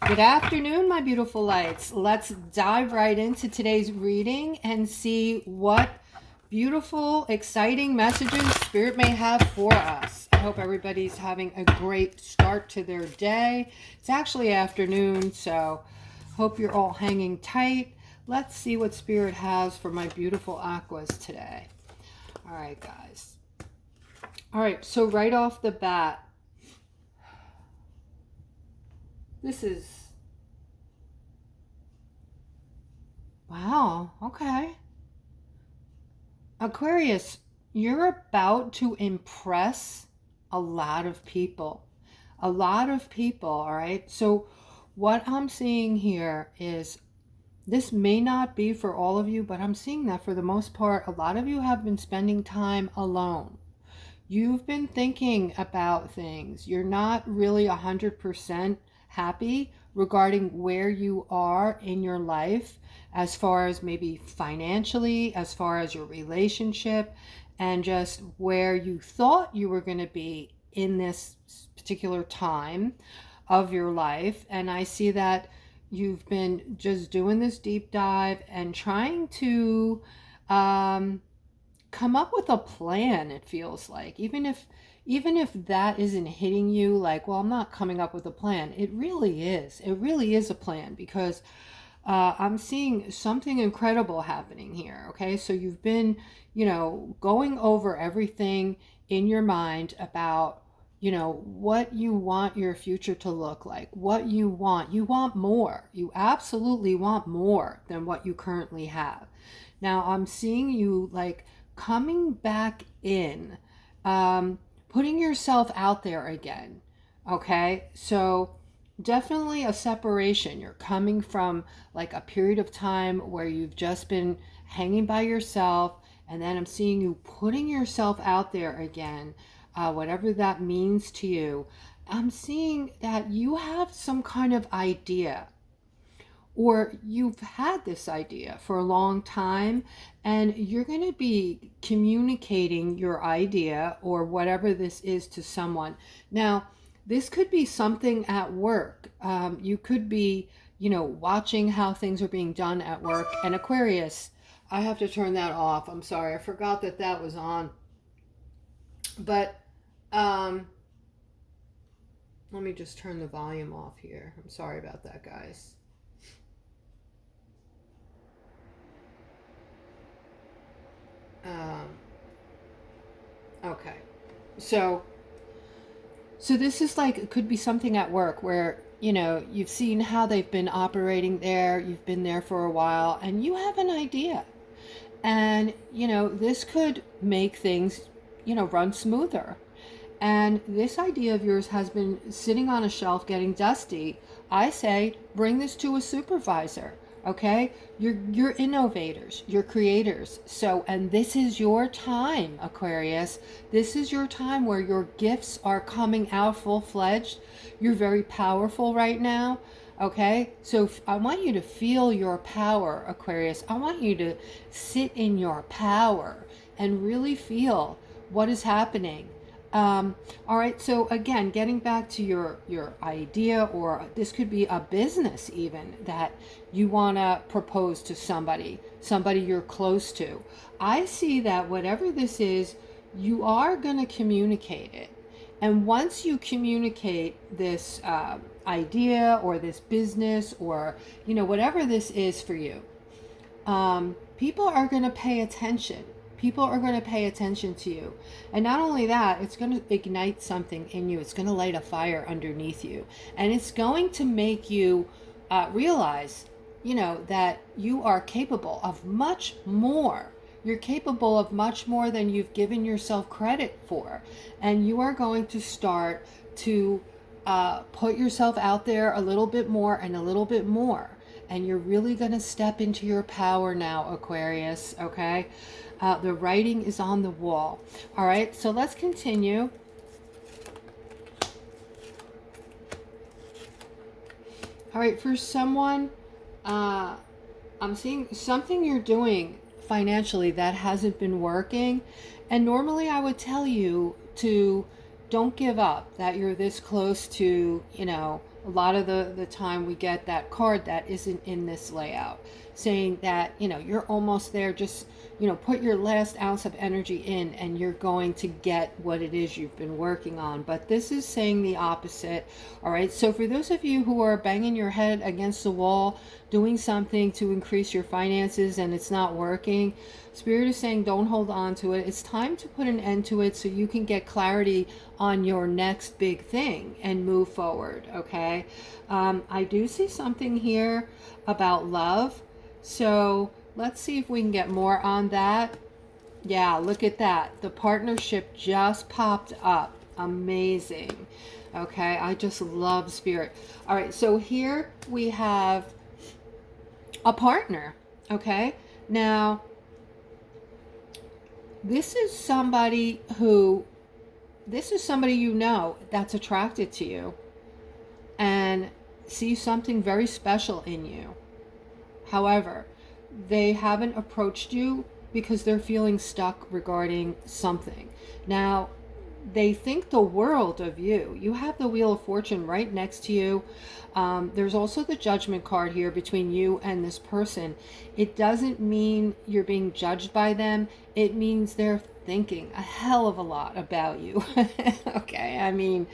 Good afternoon, my beautiful lights. Let's dive right into today's reading and see what beautiful, exciting messages Spirit may have for us. I hope everybody's having a great start to their day. It's actually afternoon, so hope you're all hanging tight. Let's see what Spirit has for my beautiful aquas today. All right, guys. All right, so right off the bat, this is, wow, okay. Aquarius, you're about to impress a lot of people. A lot of people, all right? So what I'm seeing here is this may not be for all of you, but I'm seeing that for the most part, a lot of you have been spending time alone. You've been thinking about things. You're not really 100% happy regarding where you are in your life, as far as maybe financially, as far as your relationship, and just where you thought you were going to be in this particular time of your life. And I see that you've been just doing this deep dive and trying to come up with a plan. It feels like, even if that isn't hitting you like, well, I'm not coming up with a plan, it really is a plan, because I'm seeing something incredible happening here. Okay, so you've been, going over everything in your mind about, what you want your future to look like, what you want more. You absolutely want more than what you currently have. Now I'm seeing you like coming back in, putting yourself out there again. Okay, so definitely a separation. You're coming from like a period of time where you've just been hanging by yourself, and then I'm seeing you putting yourself out there again, whatever that means to you. I'm seeing that you have some kind of idea, or you've had this idea for a long time, and you're going to be communicating your idea or whatever this is to someone. Now, this could be something at work. You could be, watching how things are being done at work. And Aquarius, I have to turn that off. I'm sorry. I forgot that that was on. But let me just turn the volume off here. I'm sorry about that, guys. Um, okay. So this is like, it could be something at work where, you've seen how they've been operating there, you've been there for a while, and you have an idea. And, this could make things, run smoother. And this idea of yours has been sitting on a shelf getting dusty. I say, bring this to a supervisor. Okay, you're innovators, you're creators. So, and this is your time, Aquarius. This is your time where your gifts are coming out full-fledged. You're very powerful right now. Okay, so I want you to feel your power, Aquarius. I want you to sit in your power and really feel what is happening. All right, so again, getting back to your idea, or this could be a business even that you want to propose to somebody you're close to. I see that whatever this is, you are going to communicate it. And once you communicate this idea or this business, or, whatever this is for you, people are going to pay attention. People are going to pay attention to you. And not only that, it's going to ignite something in you. It's going to light a fire underneath you. And it's going to make you realize, that you are capable of much more. You're capable of much more than you've given yourself credit for. And you are going to start to put yourself out there a little bit more and a little bit more. And you're really going to step into your power now, Aquarius, okay? The writing is on the wall. All right, so let's continue. All right, for someone, I'm seeing something you're doing financially that hasn't been working. And normally I would tell you to don't give up, that you're this close to, A lot of the time we get that card that isn't in this layout, saying that, you know, you're almost there. Just, you know, put your last ounce of energy in and you're going to get what it is you've been working on. But this is saying the opposite. All right. So for those of you who are banging your head against the wall, doing something to increase your finances and it's not working, Spirit is saying don't hold on to it. It's time to put an end to it so you can get clarity on your next big thing and move forward. Okay. I do see something here about love. So let's see if we can get more on that. Yeah, look at that. The partnership just popped up. Amazing. Okay, I just love Spirit. All right, so here we have a partner. Okay, now this is somebody you know that's attracted to you and see something very special in you. However, they haven't approached you because they're feeling stuck regarding something. Now, they think the world of you. You have the Wheel of Fortune right next to you. There's also the Judgment card here between you and this person. It doesn't mean you're being judged by them. It means they're thinking a hell of a lot about you. Okay, I mean,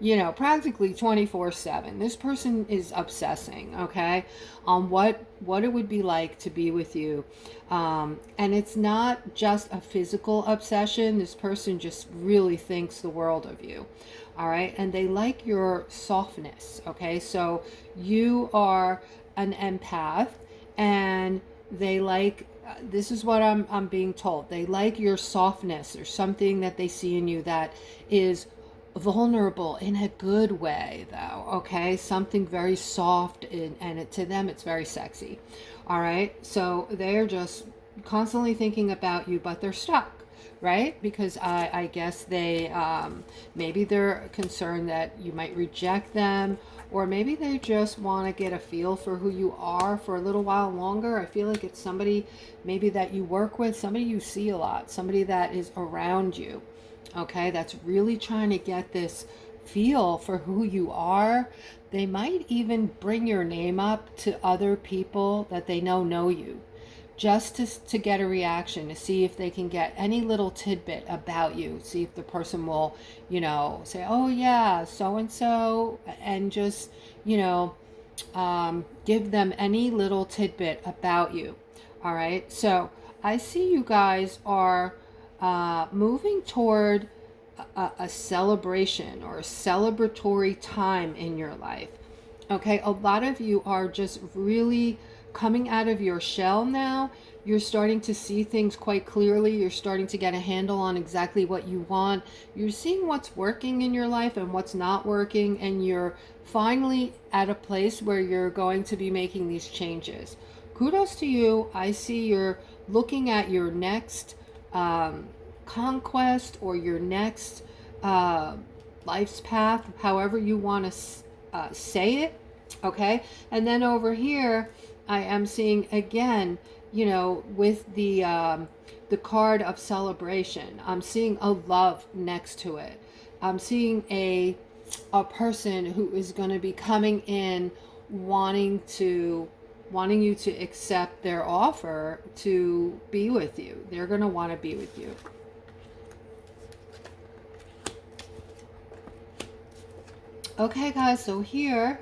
you know, practically 24/7. This person is obsessing, okay, on what it would be like to be with you. And it's not just a physical obsession. This person just really thinks the world of you. All right. And they like your softness. Okay. So you are an empath and they like, this is what I'm being told. They like your softness. There's something that they see in you that is vulnerable in a good way, though. Okay, something very soft, and to them it's very sexy. All right, so they're just constantly thinking about you, but they're stuck, right? Because I guess they maybe they're concerned that you might reject them, or maybe they just want to get a feel for who you are for a little while longer. I feel like it's somebody maybe that you work with, somebody you see a lot, somebody that is around you. Okay, that's really trying to get this feel for who you are. They might even bring your name up to other people that they know you, just to get a reaction, to see if they can get any little tidbit about you, see if the person will, you know, say, oh yeah, so and so, and just, you know, give them any little tidbit about you. All right, so I see you guys are moving toward a celebration or a celebratory time in your life. Okay, a lot of you are just really coming out of your shell now. You're starting to see things quite clearly. You're starting to get a handle on exactly what you want. You're seeing what's working in your life and what's not working, and you're finally at a place where you're going to be making these changes. Kudos to you. I see you're looking at your next conquest or your next life's path, however you want to say it. Okay, and then over here I am seeing again, you know, with the card of celebration, I'm seeing a love next to it. I'm seeing a person who is going to be coming in wanting you to accept their offer to be with you. They're going to want to be with you. Okay, guys, so here,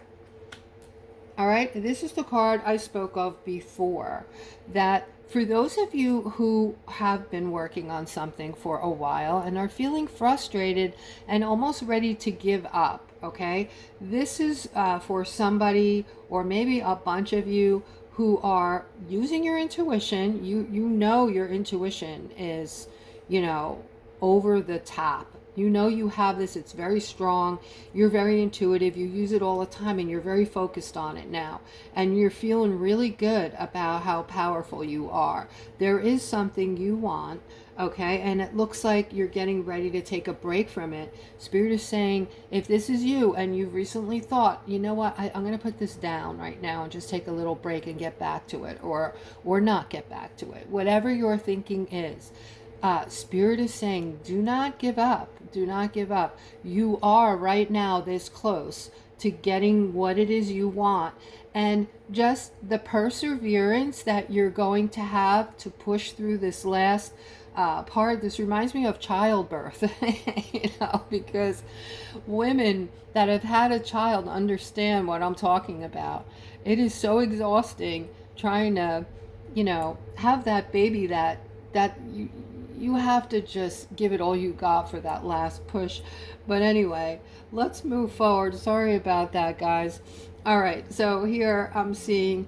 all right, this is the card I spoke of before, that for those of you who have been working on something for a while and are feeling frustrated and almost ready to give up, okay, this is for somebody or maybe a bunch of you who are using your intuition. You know your intuition is, you know, over the top. You know you have this, it's very strong, you're very intuitive, you use it all the time, and you're very focused on it now. And you're feeling really good about how powerful you are. There is something you want, okay, and it looks like you're getting ready to take a break from it. Spirit is saying, if this is you and you've recently thought, you know what, I'm going to put this down right now and just take a little break and get back to it, or not get back to it, whatever your thinking is. Spirit is saying, do not give up. Do not give up. You are right now this close to getting what it is you want, and just the perseverance that you're going to have to push through this last part. This reminds me of childbirth, because women that have had a child understand what I'm talking about. It is so exhausting trying to, have that baby that you have to just give it all you got for that last push. But anyway, let's move forward. Sorry about that, guys. All right, so here I'm seeing,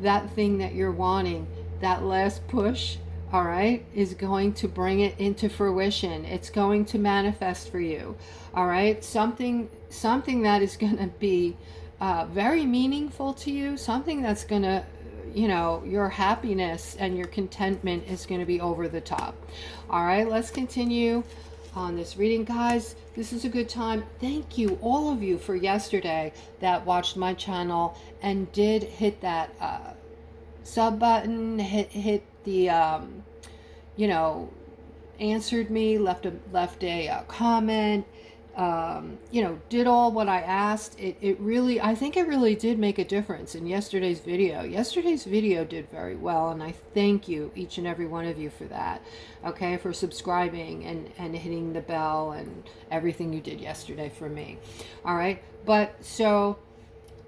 that thing that you're wanting, that last push, all right, is going to bring it into fruition. It's going to manifest for you, all right? Something that is going to be very meaningful to you, something that's going to, your happiness and your contentment is going to be over the top. All right, let's continue on this reading, guys. This is a good time. Thank you, all of you, for yesterday that watched my channel and did hit that sub button, hit the answered me, left a comment, did all what I asked. It really, I think it really did make a difference in yesterday's video. Yesterday's video did very well, and I thank you, each and every one of you, for that. Okay, for subscribing and hitting the bell and everything you did yesterday for me. All right, but so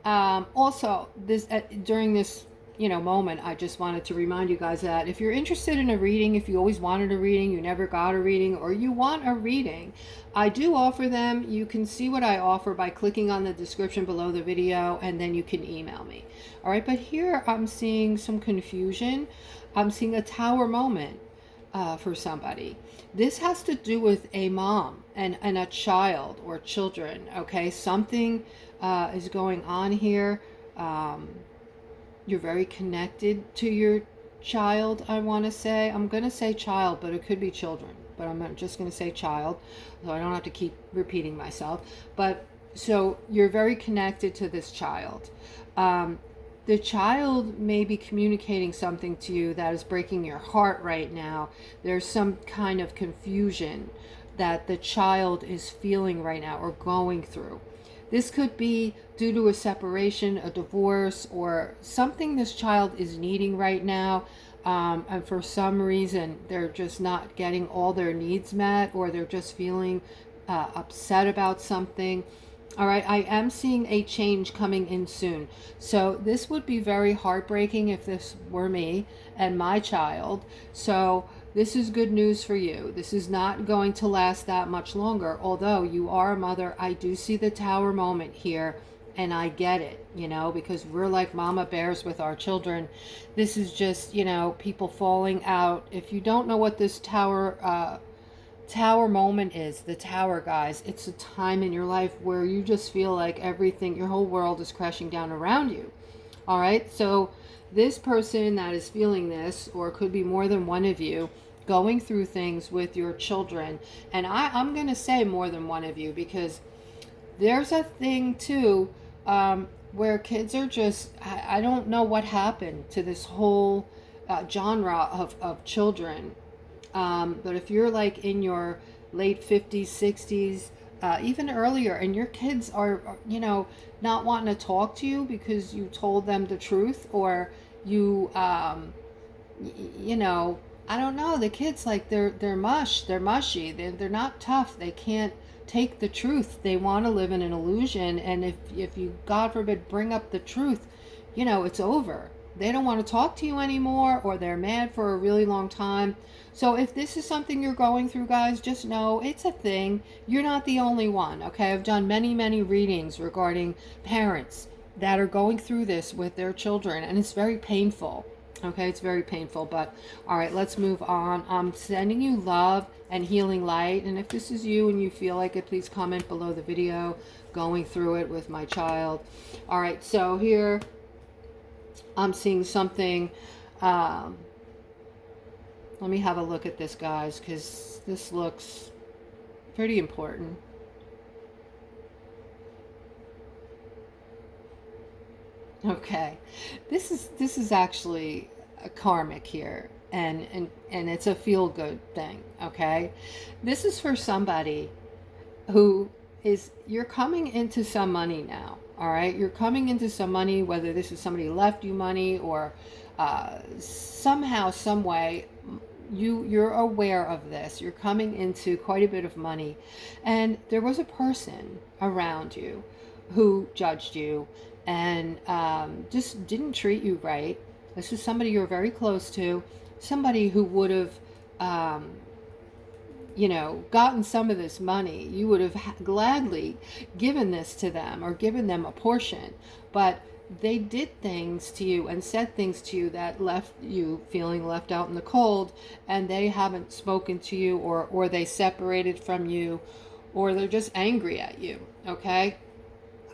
also this during this moment, I just wanted to remind you guys that if you're interested in a reading, if you always wanted a reading, you never got a reading, or you want a reading, I do offer them. You can see what I offer by clicking on the description below the video, and then you can email me. All right, but here I'm seeing some confusion. I'm seeing a tower moment for somebody. This has to do with a mom and a child or children, okay? Something is going on here. You're very connected to your child, I want to say. I'm going to say child, but it could be children. But I'm just going to say child, so I don't have to keep repeating myself. But so you're very connected to this child. The child may be communicating something to you that is breaking your heart right now. There's some kind of confusion that the child is feeling right now or going through. This could be due to a separation, a divorce, or something this child is needing right now. And for some reason, they're just not getting all their needs met, or they're just feeling upset about something. All right, I am seeing a change coming in soon. So this would be very heartbreaking if this were me and my child. So this is good news for you. This is not going to last that much longer. Although you are a mother, I do see the tower moment here, and I get it, because we're like mama bears with our children. This is just, people falling out. If you don't know what this tower moment is, the tower, guys, it's a time in your life where you just feel like everything, your whole world is crashing down around you. All right, so this person that is feeling this, or it could be more than one of you, going through things with your children, and I'm going to say more than one of you, because there's a thing too where kids are just, I don't know what happened to this whole genre of children. But if you're like in your late 50s, 60s, even earlier, and your kids are, not wanting to talk to you because you told them the truth, or you, I don't know, the kids, like they're mushy, they're not tough, they can't take the truth, they want to live in an illusion, and if you, God forbid, bring up the truth, it's over. They don't want to talk to you anymore, or they're mad for a really long time. So if this is something you're going through, guys, just know it's a thing. You're not the only one, okay? I've done many, many readings regarding parents that are going through this with their children, and it's very painful, okay? It's very painful, but all right, let's move on. I'm sending you love and healing light, and if this is you and you feel like it, please comment below the video, going through it with my child. All right, so here I'm seeing something. Let me have a look at this, guys, because this looks pretty important. Okay, this is actually a karmic here, and it's a feel-good thing. Okay, this is for somebody who is you're coming into some money now. All right, you're coming into some money, whether this is somebody left you money or somehow, some way, you're aware of this. You're coming into quite a bit of money, and there was a person around you who judged you and just didn't treat you right. This is somebody you're very close to, somebody who would have gotten some of this money. You would have gladly given this to them or given them a portion, but they did things to you and said things to you that left you feeling left out in the cold, and they haven't spoken to you, or they separated from you, or they're just angry at you. Okay,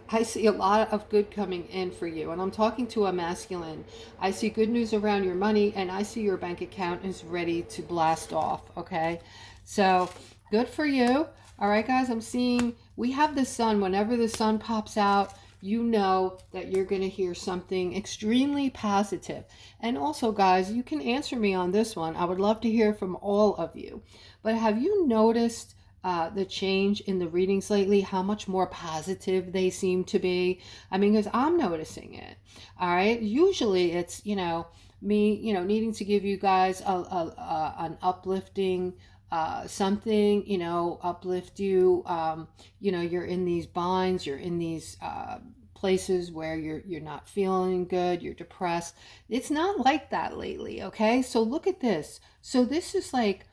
I see a lot of good coming in for you, and I'm talking to a masculine. I see good news around your money, and I see your bank account is ready to blast off. Okay, so good for you. All right, guys, I'm seeing we have the sun. Whenever the sun pops out, you know that you're going to hear something extremely positive. And also, guys, you can answer me on this one. I would love to hear from all of you. But have you noticed the change in the readings lately, how much more positive they seem to be? I mean, because I'm noticing it. All right. Usually it's, me, needing to give you guys an uplifting something, uplift you. You're in these binds, you're in these places where you're not feeling good, you're depressed. It's not like that lately. Okay. So look at this. So this is like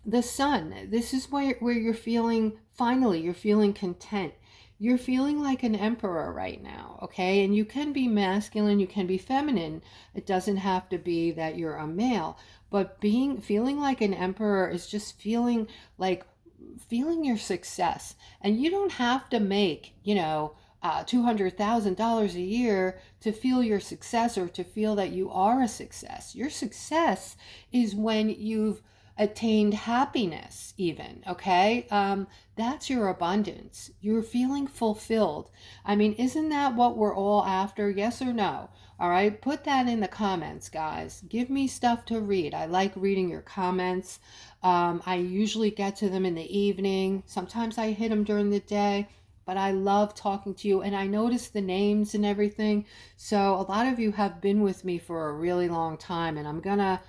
the sun. This is where you're feeling, finally, you're feeling content. You're feeling like an emperor right now, okay? And you can be masculine, you can be feminine. It doesn't have to be that you're a male, but feeling like an emperor is just feeling your success. And you don't have to make, $200,000 a year to feel your success or to feel that you are a success. Your success is when you've attained happiness, even. Okay, that's your abundance. You're feeling fulfilled. I mean, isn't that what we're all after? Yes or no? All right, put that in the comments, guys. Give me stuff to read. I like reading your comments. I usually get to them in the evening. Sometimes I hit them during the day, but I love talking to you, and I notice the names and everything. So a lot of you have been with me for a really long time, and I'm gonna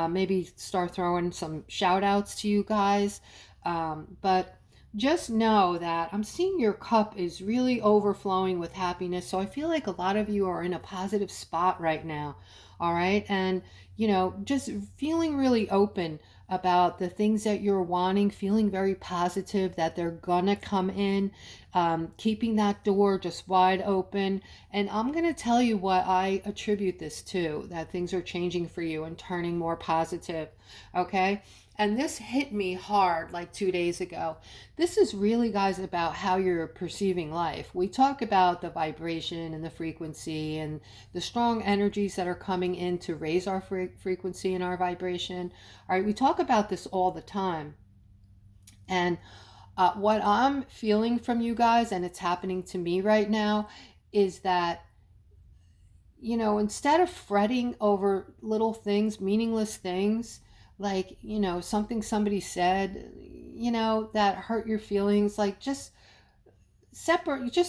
maybe start throwing some shout outs to you guys. But just know that I'm seeing your cup is really overflowing with happiness. So I feel like a lot of you are in a positive spot right now. All right. And, just feeling really open about the things that you're wanting, feeling very positive that they're gonna come in, keeping that door just wide open. And I'm gonna tell you what I attribute this to, that things are changing for you and turning more positive. Okay. And this hit me hard like 2 days ago. This is really, guys, about how you're perceiving life. We talk about the vibration and the frequency and the strong energies that are coming in to raise our frequency and our vibration. All right, we talk about this all the time. And what I'm feeling from you guys, and it's happening to me right now, is that instead of fretting over little things, meaningless things, like, something somebody said, that hurt your feelings, like just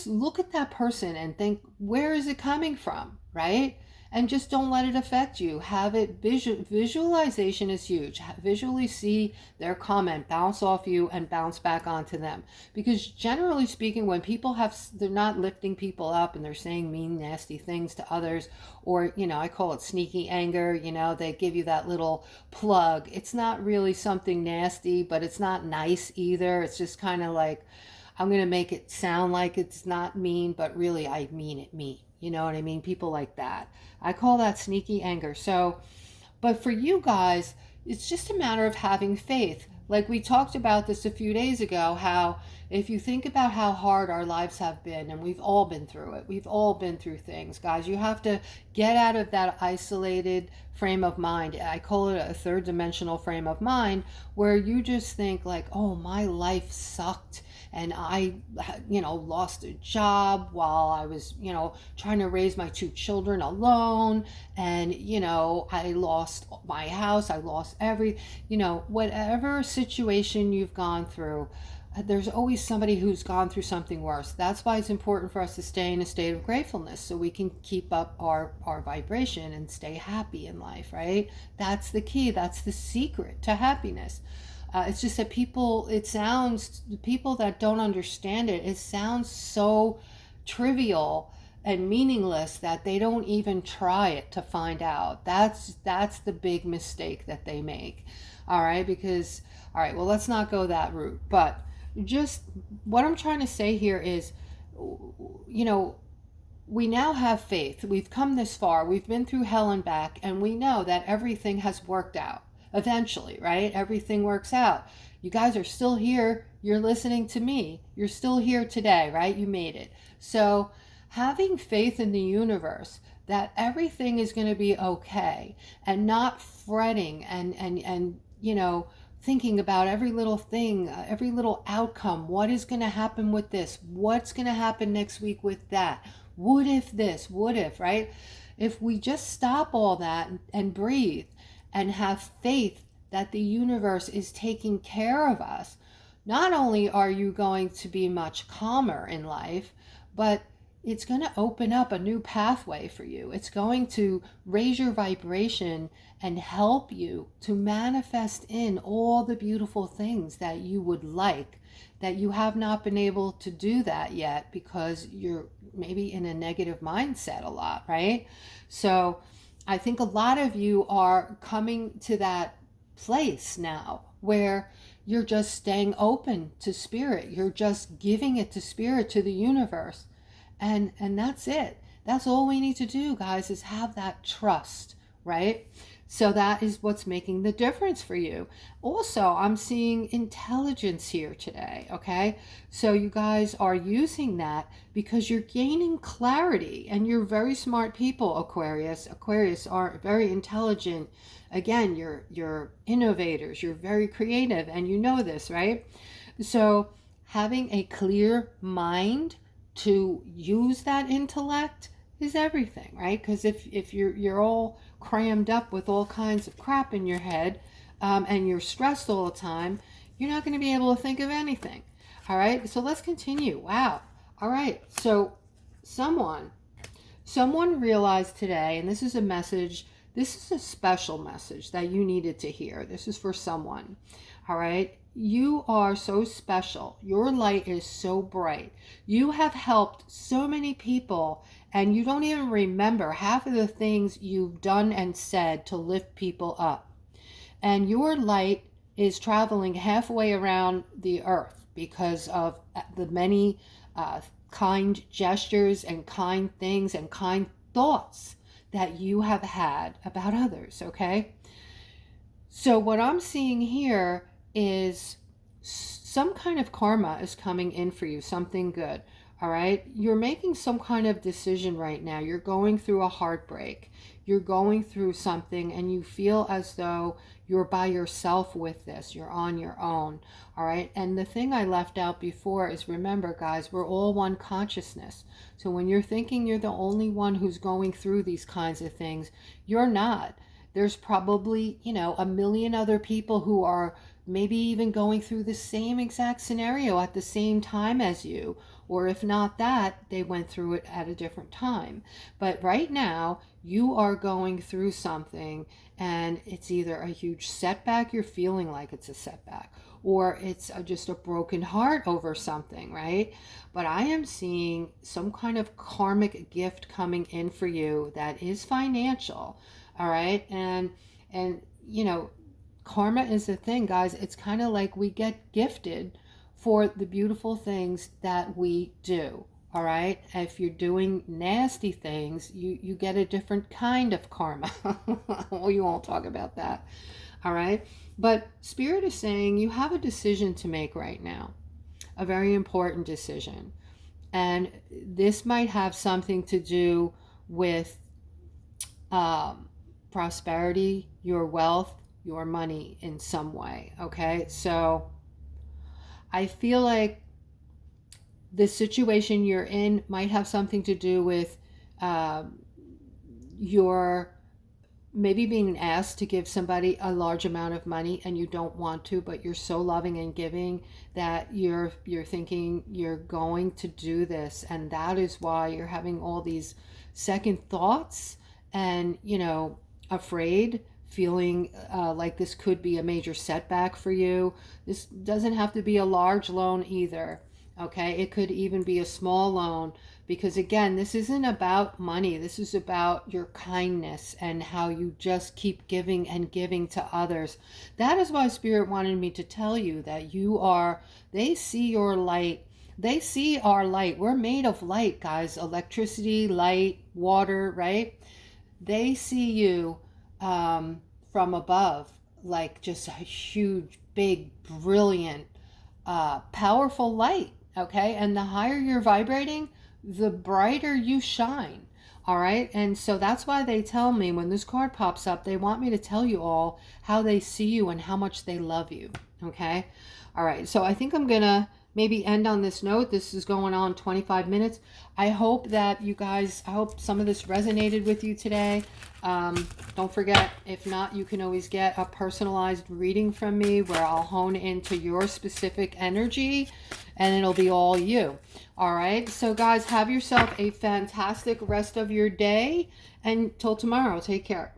look at that person and think, where is it coming from, right? And just don't let it affect you. Have it visualization is huge. Visually see their comment bounce off you and bounce back onto them. Because generally speaking, when people they're not lifting people up and they're saying mean, nasty things to others, or, I call it sneaky anger, they give you that little plug. It's not really something nasty, but it's not nice either. It's just kind of like, I'm going to make it sound like it's not mean, but really I mean it mean. You know what I mean? People like that. I call that sneaky anger. So, but for you guys, it's just a matter of having faith. Like we talked about this a few days ago, how if you think about how hard our lives have been, and we've all been through it, we've all been through things, guys, you have to get out of that isolated frame of mind. I call it a third dimensional frame of mind, where you just think like, oh, my life sucked. And I, lost a job while I was, trying to raise my 2 children alone. And, I lost my house. I lost whatever situation you've gone through. there's always somebody who's gone through something worse. That's why it's important for us to stay in a state of gratefulness so we can keep up our vibration and stay happy in life, right? That's the key. That's the secret to happiness. It's just that people that don't understand it, it sounds so trivial and meaningless that they don't even try it to find out. That's the big mistake that they make. All right, because all right, well, let's not go that route. But just what I'm trying to say here is, you know, we now have faith. We've come this far. We've been through hell and back, and we know that everything has worked out eventually, right? Everything works out. You guys are still here. You're listening to me. You're still here today, right? You made it. So having faith in the universe that everything is going to be okay, and not fretting and you know, thinking about every little thing, every little outcome. What is going to happen with this? What's going to happen next week with that? What if this? What if, right? If we just stop all that and breathe and have faith that the universe is taking care of us, not only are you going to be much calmer in life, but it's going to open up a new pathway for you. It's going to raise your vibration and help you to manifest in all the beautiful things that you would like, that you have not been able to do that yet because you're maybe in a negative mindset a lot, right? So I think a lot of you are coming to that place now where you're just staying open to spirit. You're just giving it to spirit, to the universe. And that's it. That's all we need to do, guys, is have that trust, right? So that is what's making the difference for you. Also, I'm seeing intelligence here today, okay? So you guys are using that because you're gaining clarity, and you're very smart people, Aquarius. Aquarius are very intelligent. Again, you're innovators, you're very creative, and you know this, right? So having a clear mind to use that intellect is everything, right? Because if you're all crammed up with all kinds of crap in your head, and you're stressed all the time, you're not going to be able to think of anything. All right, so let's continue. Wow. All right, so someone realized today, and this is a message, this is a special message that you needed to hear. This is for someone. All right, you are so special. Your light is so bright. You have helped so many people, and you don't even remember half of the things you've done and said to lift people up. And your light is traveling halfway around the earth because of the many kind gestures and kind things and kind thoughts that you have had about others, okay? So what I'm seeing here is some kind of karma is coming in for you, something good. All right, you're making some kind of decision right now. You're going through a heartbreak. You're going through something, and you feel as though you're by yourself with this. You're on your own. All right, and the thing I left out before is, remember, guys, we're all one consciousness. So when you're thinking you're the only one who's going through these kinds of things, you're not. There's probably, you know, a million other people who are maybe even going through the same exact scenario at the same time as you. Or if not that, they went through it at a different time. But right now, you are going through something, and it's either a huge setback, you're feeling like it's a setback, or it's just a broken heart over something, right? But I am seeing some kind of karmic gift coming in for you that is financial, all right? And you know, karma is the thing, guys. It's kind of like we get gifted for the beautiful things that we do, all right? If you're doing nasty things, you get a different kind of karma. We won't talk about that, all right? But Spirit is saying you have a decision to make right now, a very important decision. And this might have something to do with prosperity, your wealth, your money in some way, okay? So I feel like the situation you're in might have something to do with your maybe being asked to give somebody a large amount of money and you don't want to, but you're so loving and giving that you're thinking you're going to do this, and that is why you're having all these second thoughts and, you know, afraid, feeling like this could be a major setback for you. This doesn't have to be a large loan either. Okay, it could even be a small loan, because again, this isn't about money. This is about your kindness and how you just keep giving and giving to others. That is why Spirit wanted me to tell you that you are, they see your light. They see our light. We're made of light, guys. Electricity, light, water, right? They see you from above, like just a huge, big, brilliant, powerful light. Okay, and the higher you're vibrating, the brighter you shine. All right, and so that's why they tell me when this card pops up, they want me to tell you all how they see you and how much they love you. Okay, all right, so I think I'm gonna maybe end on this note. This is going on 25 minutes. I hope that you guys, I hope some of this resonated with you today. Don't forget, if not, you can always get a personalized reading from me where I'll hone into your specific energy and it'll be all you. All right, so guys, have yourself a fantastic rest of your day, and till tomorrow, take care.